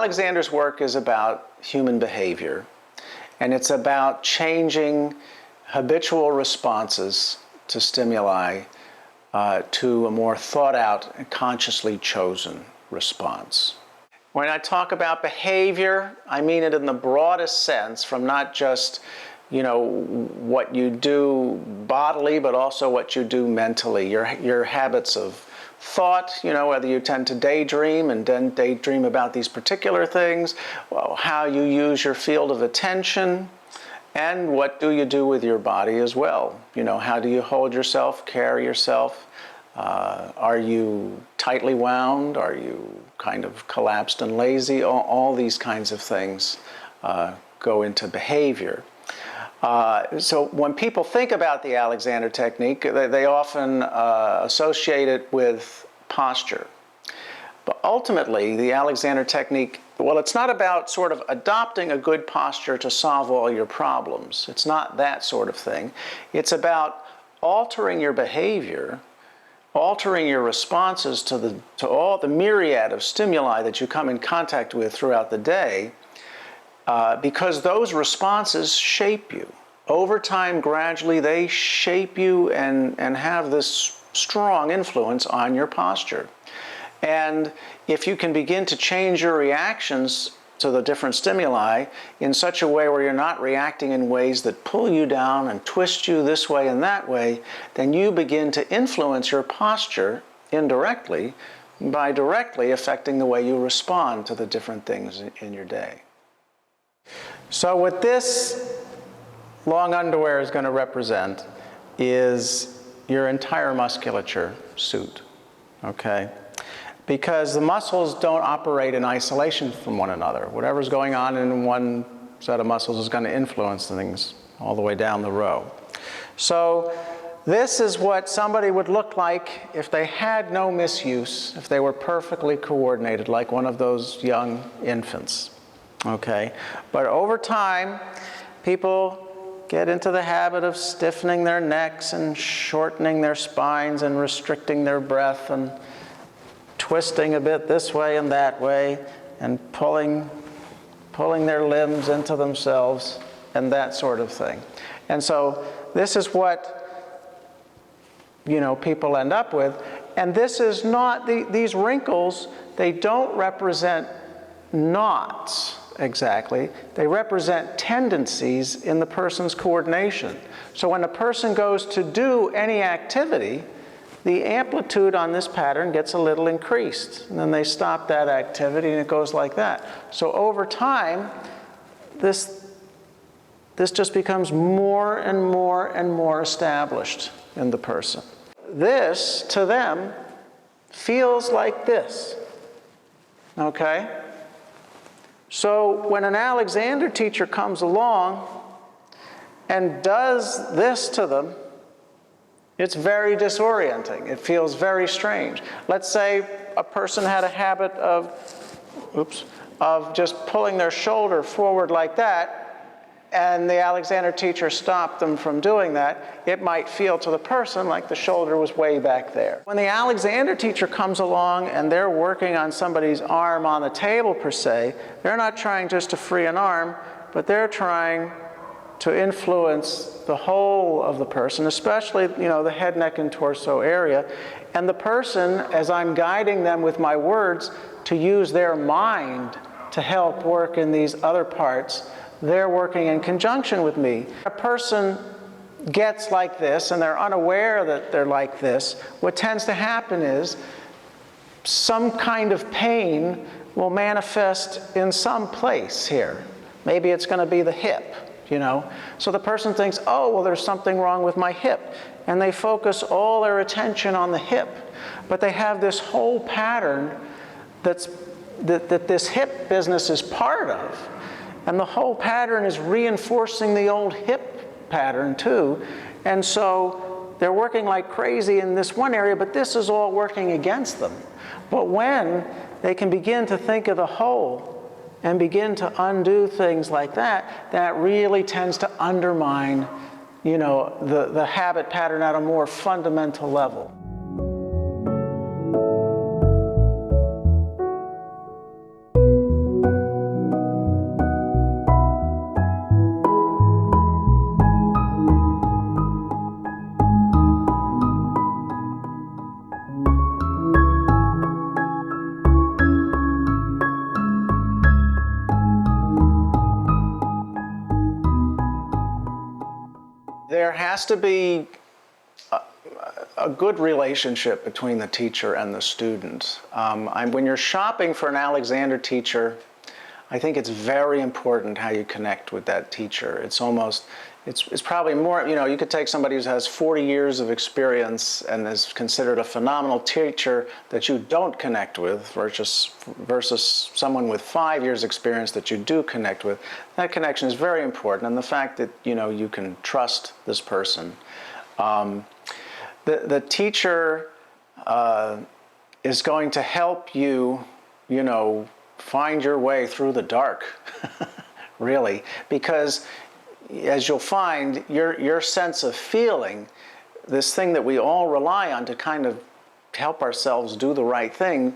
Alexander's work is about human behavior, and it's about changing habitual responses to stimuli to a more thought out and consciously chosen response. When I talk about behavior, I mean it in the broadest sense, from not just what you do bodily, but also what you do mentally, your habits of thought, whether you tend to daydream and then daydream about these particular things, well, how you use your field of attention, and what do you do with your body as well. How do you hold yourself, carry yourself? Are you tightly wound? Are you kind of collapsed and lazy? All these kinds of things go into behavior. So when people think about the Alexander technique, they often associate it with posture. But ultimately, the Alexander technique, well, it's not about sort of adopting a good posture to solve all your problems. It's not that sort of thing. It's about altering your behavior, altering your responses to all the myriad of stimuli that you come in contact with throughout the day, because those responses shape you. Over time, gradually, they shape you and have this strong influence on your posture. And if you can begin to change your reactions to the different stimuli in such a way where you're not reacting in ways that pull you down and twist you this way and that way, then you begin to influence your posture indirectly by directly affecting the way you respond to the different things in your day. So what this long underwear is going to represent is your entire musculature suit, okay? Because the muscles don't operate in isolation from one another. Whatever's going on in one set of muscles is going to influence things all the way down the row. So this is what somebody would look like if they had no misuse, if they were perfectly coordinated, like one of those young infants, okay? But over time, people get into the habit of stiffening their necks and shortening their spines and restricting their breath and twisting a bit this way and that way and pulling their limbs into themselves and that sort of thing. And so this is what people end up with. And this is not, these wrinkles, they don't represent knots exactly. They represent tendencies in the person's coordination. So when a person goes to do any activity, the amplitude on this pattern gets a little increased. And then they stop that activity and it goes like that. So over time, this just becomes more and more and more established in the person. This, to them, feels like this, okay? So when an Alexander teacher comes along and does this to them, it's very disorienting. It feels very strange. Let's say a person had a habit of just pulling their shoulder forward like that, and the Alexander teacher stopped them from doing that. It might feel to the person like the shoulder was way back there. When the Alexander teacher comes along and they're working on somebody's arm on the table per se, they're not trying just to free an arm, but they're trying to influence the whole of the person, especially the head, neck, and torso area. And the person, as I'm guiding them with my words to use their mind to help work in these other parts, they're working in conjunction with me. A person gets like this and they're unaware that they're like this, what tends to happen is some kind of pain will manifest in some place here. Maybe it's going to be the hip, So the person thinks, oh, well, there's something wrong with my hip. And they focus all their attention on the hip. But they have this whole pattern that this hip business is part of. And the whole pattern is reinforcing the old hip pattern too. And so they're working like crazy in this one area, but this is all working against them. But when they can begin to think of the whole and begin to undo things like that, that really tends to undermine, the habit pattern at a more fundamental level. There has to be a good relationship between the teacher and the student. When you're shopping for an Alexander teacher, I think it's very important how you connect with that teacher. It's probably more, you could take somebody who has 40 years of experience and is considered a phenomenal teacher that you don't connect with versus someone with 5 years experience that you do connect with. That connection is very important, and the fact that, you can trust this person. The teacher is going to help you, find your way through the dark, really, because as you'll find, your sense of feeling, this thing that we all rely on to kind of help ourselves do the right thing,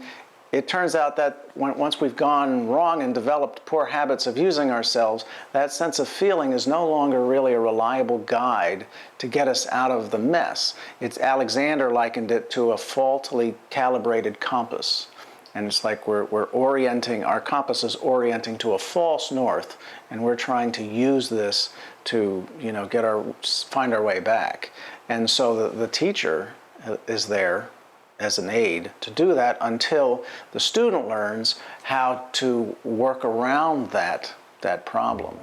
it turns out that once we've gone wrong and developed poor habits of using ourselves, that sense of feeling is no longer really a reliable guide to get us out of the mess. Alexander likened it to a faultily calibrated compass. And it's like we're orienting, our compass is orienting to a false north, and we're trying to use this to, find our way back. And so the teacher is there as an aid to do that until the student learns how to work around that problem.